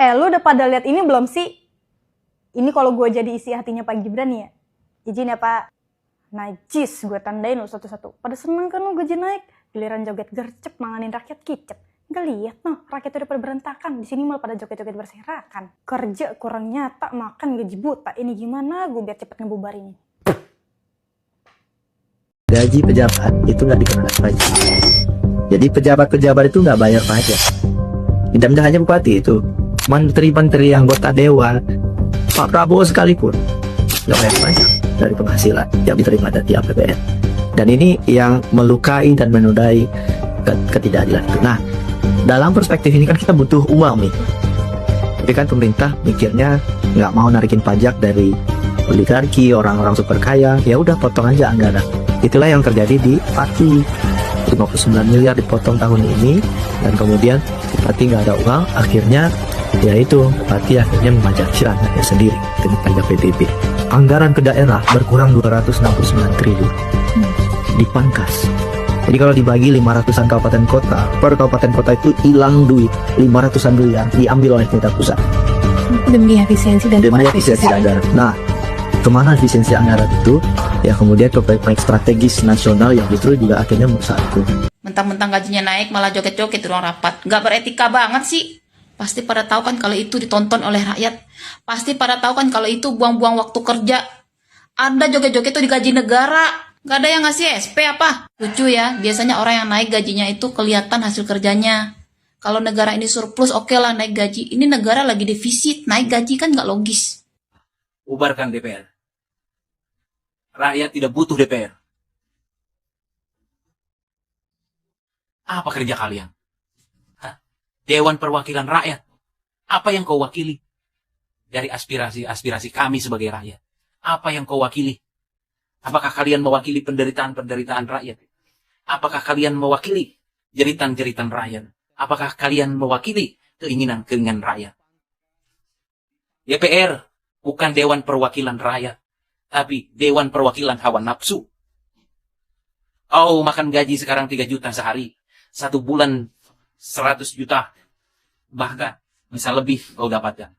Lu udah pada lihat ini belum sih? Ini kalau gue jadi isi hatinya Pak Gibran ya. Izin ya Pak. Najis, gue tandain lo satu-satu. Pada seneng kan lo gaji naik. Giliran joget gercep, manganin rakyat kicep. Gak lihat noh, rakyat udah pada berantakan. Di sini malah pada joget-joget berserakan. Kerja kurang nyata, makan gaji buta. Ini gimana gue biar cepet ngebubarin ini? Gaji pejabat itu nggak dikenakan pajak. Jadi pejabat-pejabat itu nggak bayar pajak. Tidak hanya bupati itu, menteri-menteri, anggota dewan, Pak Prabowo sekalipun nggak bayar pajak dari penghasilan yang diterima dari APBN. Dan ini yang melukai dan menodai ketidakadilan itu. Nah, dalam perspektif ini kan kita butuh uang nih. Tapi kan pemerintah mikirnya nggak mau narikin pajak dari oligarki, orang-orang super kaya, ya udah potong aja anggaran. Itulah yang terjadi di Pati. 59 miliar dipotong tahun ini, dan kemudian Bupati nggak ada uang, akhirnya ya itu Bupati akhirnya memajaki anaknya sendiri dengan pajak PBB. Anggaran ke daerah berkurang 269 triliun, dipangkas. Jadi kalau dibagi 500-an kabupaten kota, per kabupaten kota itu hilang duit 500-an miliar diambil oleh pemerintah pusat. Demi efisiensi dan anggaran. Nah, kemana efisiensi anggaran itu? Ya kemudian ke proyek strategis nasional yang justru juga akhirnya merusak itu. Mentang-mentang gajinya naik malah joget-joget di ruang rapat. Nggak beretika banget sih. Pasti pada tahu kan kalau itu ditonton oleh rakyat. Pasti pada tahu kan kalau itu buang-buang waktu kerja. Ada joget-joget itu digaji negara. Nggak ada yang ngasih SP apa? Lucu ya, biasanya orang yang naik gajinya itu kelihatan hasil kerjanya. Kalau negara ini surplus, oke lah naik gaji. Ini negara lagi defisit, naik gaji kan nggak logis. Bubarkan DPR. Rakyat tidak butuh DPR. Apa kerja kalian? Hah? Dewan Perwakilan Rakyat. Apa yang kau wakili? Dari aspirasi-aspirasi kami sebagai rakyat. Apa yang kau wakili? Apakah kalian mewakili penderitaan-penderitaan rakyat? Apakah kalian mewakili jeritan-jeritan rakyat? Apakah kalian mewakili keinginan-keinginan rakyat? DPR bukan Dewan Perwakilan Rakyat, tapi Dewan Perwakilan Hawa Nafsu. Oh, makan gaji sekarang 3 juta sehari. 1 bulan 100 juta. Bahkan bisa lebih kau dapatkan.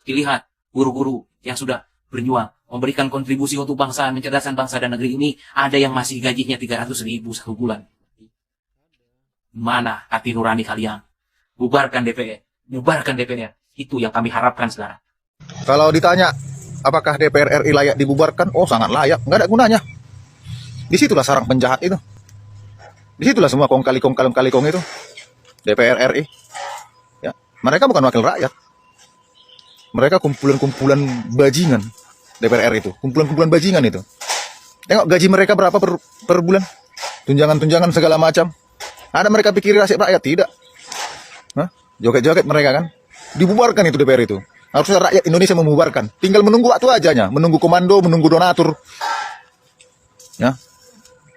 Dilihat guru-guru yang sudah berjuang, memberikan kontribusi untuk bangsa, mencerdaskan bangsa dan negeri ini, ada yang masih gajinya 300.000 1 bulan. Mana hati nurani kalian? Bubarkan DPR. Bubarkan DPR. Itu yang kami harapkan sekarang. Kalau ditanya, apakah DPR RI layak dibubarkan? Oh, sangat layak. Nggak ada gunanya. Disitulah sarang penjahat itu. Disitulah semua kong-kali-kong itu. DPR RI. Ya, mereka bukan wakil rakyat. Mereka kumpulan-kumpulan bajingan. DPR RI itu. Kumpulan-kumpulan bajingan itu. Tengok gaji mereka berapa per bulan. Tunjangan-tunjangan segala macam. Ada mereka pikir nasib rakyat? Tidak. Hah? Joget-joget mereka kan. Dibubarkan itu DPR itu. Harusnya rakyat Indonesia membubarkan. Tinggal menunggu waktu ajanya. Menunggu komando, menunggu donatur. Ya.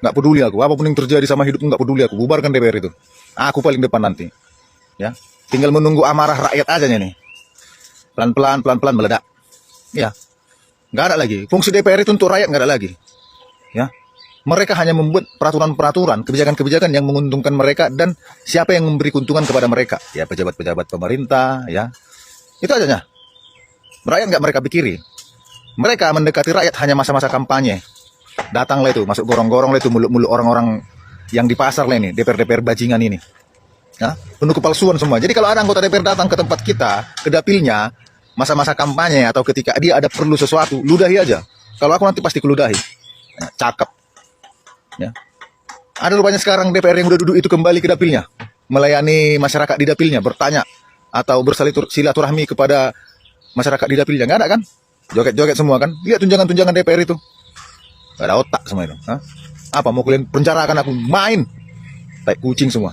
Nggak peduli aku. Apapun yang terjadi sama hidupku nggak peduli aku. Bubarkan DPR itu. Aku paling depan nanti. Ya. Tinggal menunggu amarah rakyat aja nih. Pelan-pelan meledak. Ya. Nggak ada lagi. Fungsi DPR itu untuk rakyat nggak ada lagi. Ya. Mereka hanya membuat peraturan-peraturan, kebijakan-kebijakan yang menguntungkan mereka dan siapa yang memberi keuntungan kepada mereka. Ya, pejabat-pejabat pemerintah, ya. Itu aja. Rakyat nggak mereka pikiri. Mereka mendekati rakyat hanya masa-masa kampanye. Datanglah itu, masuk gorong-gorong lah itu, mulut-mulut orang-orang yang di pasar lah ini, DPR-DPR bajingan ini. Ya, penuh kepalsuan semua. Jadi kalau ada anggota DPR datang ke tempat kita, ke dapilnya, masa-masa kampanye atau ketika dia ada perlu sesuatu, ludahi aja. Kalau aku nanti pasti keludahi. Ya, cakep. Ya. Ada rupanya sekarang DPR yang udah duduk itu kembali ke dapilnya, melayani masyarakat di dapilnya, bertanya atau bersilaturahmi kepada masyarakat di dapilnya. Nggak ada kan? Joget-joget semua kan? Lihat tunjangan-tunjangan DPR itu. Nggak ada otak semua itu. Hah? Apa mau kalian penjarakan aku? Main. Tai kucing semua.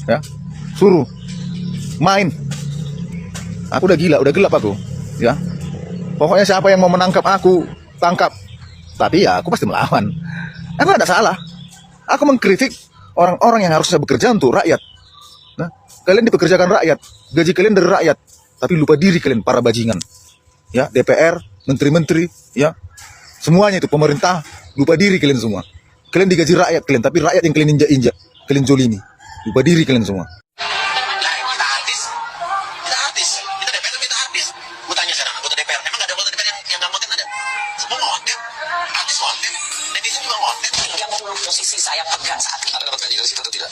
Ya. Suruh main. Aku udah gila, udah gelap aku. Ya. Pokoknya siapa yang mau menangkap aku, tangkap. Tapi ya aku pasti melawan. Aku nggak ada salah. Aku mengkritik orang-orang yang harusnya bekerja untuk rakyat. Nah, kalian dipekerjakan rakyat, gaji kalian dari rakyat, tapi lupa diri kalian para bajingan. Ya, DPR, menteri-menteri, ya, semuanya itu pemerintah, lupa diri kalian semua. Kalian digaji rakyat kalian, tapi rakyat yang kalian injak-injak, kalian zolimi. Lupa diri kalian semua. posisi saya pegang saat ini. Anda dapat gaji dari situ atau tidak?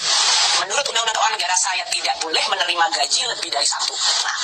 Menurut Undang-Undang Keuangan Negara saya tidak boleh menerima gaji lebih dari 1. Nah,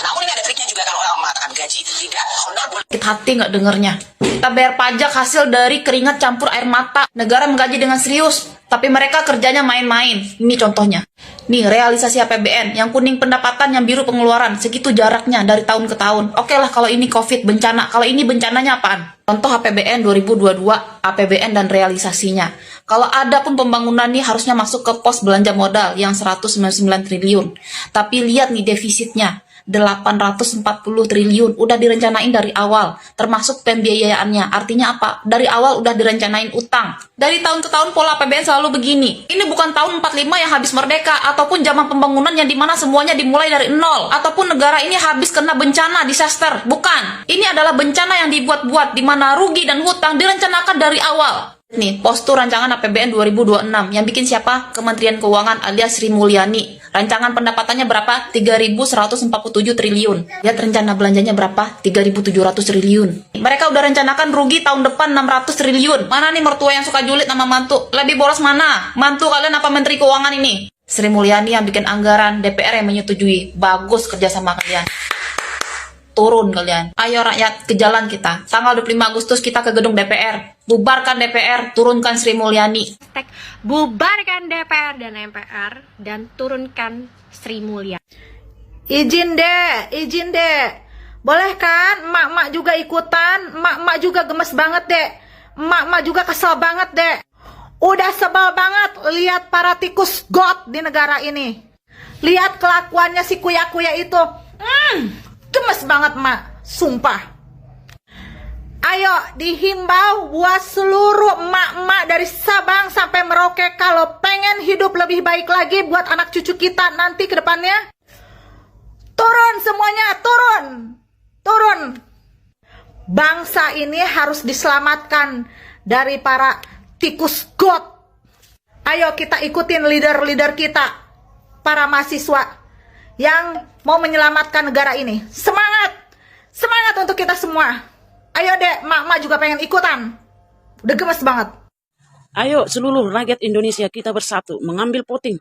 namun ini ada triknya juga kalau orang mengatakan gaji tidak, honor boleh. Sakit hati nggak dengernya. Kita bayar pajak hasil dari keringat campur air mata. Negara menggaji dengan serius, tapi mereka kerjanya main-main. Ini contohnya. Nih, realisasi APBN. Yang kuning pendapatan, yang biru pengeluaran. Segitu jaraknya dari tahun ke tahun. Oke lah kalau ini COVID, bencana. Kalau ini bencananya apaan? Contoh APBN 2022, APBN dan realisasinya. Kalau ada pun pembangunan nih harusnya masuk ke pos belanja modal yang 199 triliun. Tapi lihat nih defisitnya. 840 triliun udah direncanain dari awal, termasuk pembiayaannya. Artinya apa? Dari awal udah direncanain utang. Dari tahun ke tahun pola APBN selalu begini. Ini bukan tahun 45 yang habis merdeka, ataupun zaman pembangunan yang dimana semuanya dimulai dari nol, ataupun negara ini habis kena bencana, disaster. Bukan. Ini adalah bencana yang dibuat-buat, dimana rugi dan hutang direncanakan dari awal. Nih, postur rancangan APBN 2026 yang bikin siapa? Kementerian Keuangan alias Sri Mulyani. Rancangan pendapatannya berapa? 3.147 triliun. Lihat rencana belanjanya berapa? 3.700 triliun. Mereka udah rencanakan rugi tahun depan 600 triliun. Mana nih mertua yang suka julid sama mantu? Lebih boros mana? Mantu kalian apa Menteri Keuangan ini? Sri Mulyani yang bikin anggaran, DPR yang menyetujui. Bagus kerja sama kalian. Turun kalian. Ayo rakyat, ke jalan kita. Tanggal 25 Agustus kita ke gedung DPR. Bubarkan DPR, turunkan Sri Mulyani. Bubarkan DPR dan MPR dan turunkan Sri Mulyani. Izin deh. Boleh kan emak-emak juga ikutan? Emak-emak juga gemes banget deh. Emak-emak juga kesel banget deh. Udah sebel banget lihat para tikus got di negara ini. Lihat kelakuannya si kuya-kuya itu. Gemes banget, Mak. Sumpah. Ayo dihimbau buat seluruh emak-emak dari Sabang sampai Merauke kalau pengen hidup lebih baik lagi buat anak cucu kita nanti ke depannya. Turun semuanya, turun. Bangsa ini harus diselamatkan dari para tikus got. Ayo kita ikutin leader-leader kita, para mahasiswa yang mau menyelamatkan negara ini. Semangat untuk kita semua. Ayo deh, mak juga pengen ikutan. Udah gemes banget. Ayo seluruh rakyat Indonesia kita bersatu, mengambil voting,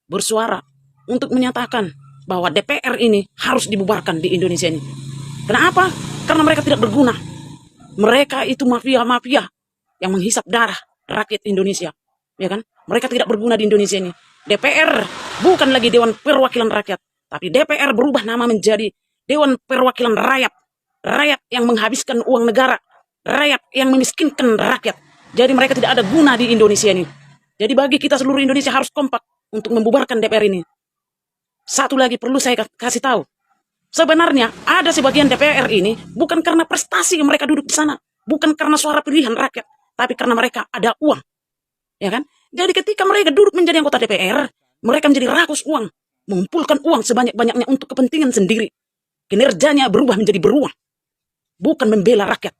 bersuara untuk menyatakan bahwa DPR ini harus dibubarkan di Indonesia ini. Kenapa? Karena mereka tidak berguna. Mereka itu mafia-mafia yang menghisap darah rakyat Indonesia, ya kan? Mereka tidak berguna di Indonesia ini. DPR bukan lagi Dewan Perwakilan Rakyat, tapi DPR berubah nama menjadi Dewan Perwakilan Rakyat. Rakyat yang menghabiskan uang negara, rakyat yang memiskinkan rakyat. Jadi mereka tidak ada guna di Indonesia ini. Jadi bagi kita seluruh Indonesia harus kompak untuk membubarkan DPR ini. Satu lagi perlu saya kasih tahu. Sebenarnya ada sebagian DPR ini bukan karena prestasi mereka duduk di sana, bukan karena suara pilihan rakyat, tapi karena mereka ada uang. Ya kan? Jadi ketika mereka duduk menjadi anggota DPR, mereka menjadi rakus uang, mengumpulkan uang sebanyak-banyaknya untuk kepentingan sendiri. Kinerjanya berubah menjadi beruang, bukan membela rakyat.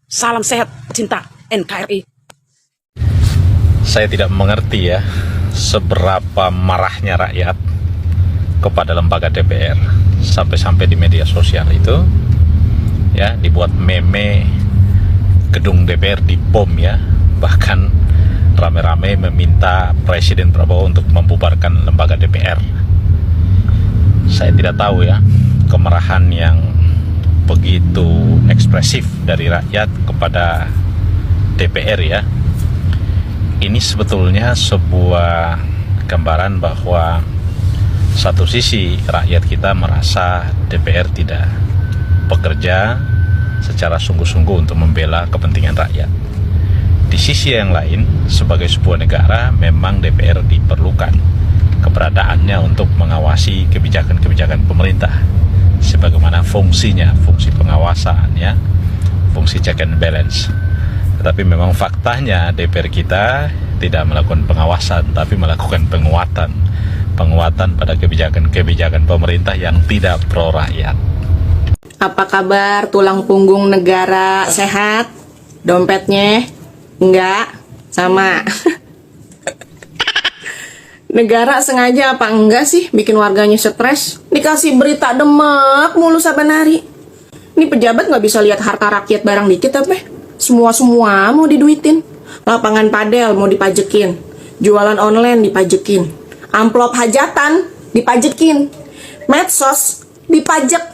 Salam sehat, cinta NKRI. Saya tidak mengerti ya seberapa marahnya rakyat kepada lembaga DPR sampai-sampai di media sosial itu ya dibuat meme gedung DPR dibom ya, bahkan rame-rame meminta Presiden Prabowo untuk membubarkan lembaga DPR. Saya tidak tahu ya kemarahan yang begitu ekspresif dari rakyat kepada DPR ya. Ini sebetulnya sebuah gambaran bahwa satu sisi rakyat kita merasa DPR tidak bekerja secara sungguh-sungguh untuk membela kepentingan rakyat. Di sisi yang lain, sebagai sebuah negara memang DPR diperlukan keberadaannya untuk mengawasi kebijakan-kebijakan pemerintah sebagaimana fungsinya, fungsi pengawasan ya, fungsi check and balance. Tetapi memang faktanya DPR kita tidak melakukan pengawasan tapi melakukan penguatan pada kebijakan-kebijakan pemerintah yang tidak pro rakyat. Apa kabar tulang punggung negara? Sehat? Dompetnya? Enggak? Sama. Negara sengaja apa enggak sih bikin warganya stres? Dikasih berita demek mulu saban hari. Ini pejabat nggak bisa lihat harta rakyat barang dikit apa? Semua mau diduitin. Lapangan padel mau dipajekin. Jualan online dipajekin. Amplop hajatan dipajekin. Medsos dipajak.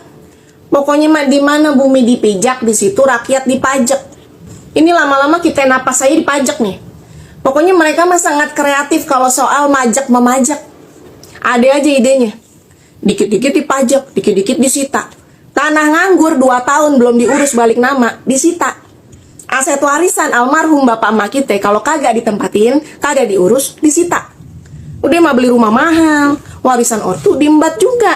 Pokoknya mah di mana bumi dipijak, di situ rakyat dipajak. Ini lama-lama kita napas saya dipajak nih. Pokoknya mereka mah sangat kreatif kalau soal majak-memajak. Ada aja idenya. Dikit-dikit dipajak, dikit-dikit disita. Tanah nganggur 2 tahun belum diurus balik nama, disita. Aset warisan almarhum bapak emak kita kalau kagak ditempatin, kagak diurus, disita. Udah mah beli rumah mahal, warisan ortu diembat juga.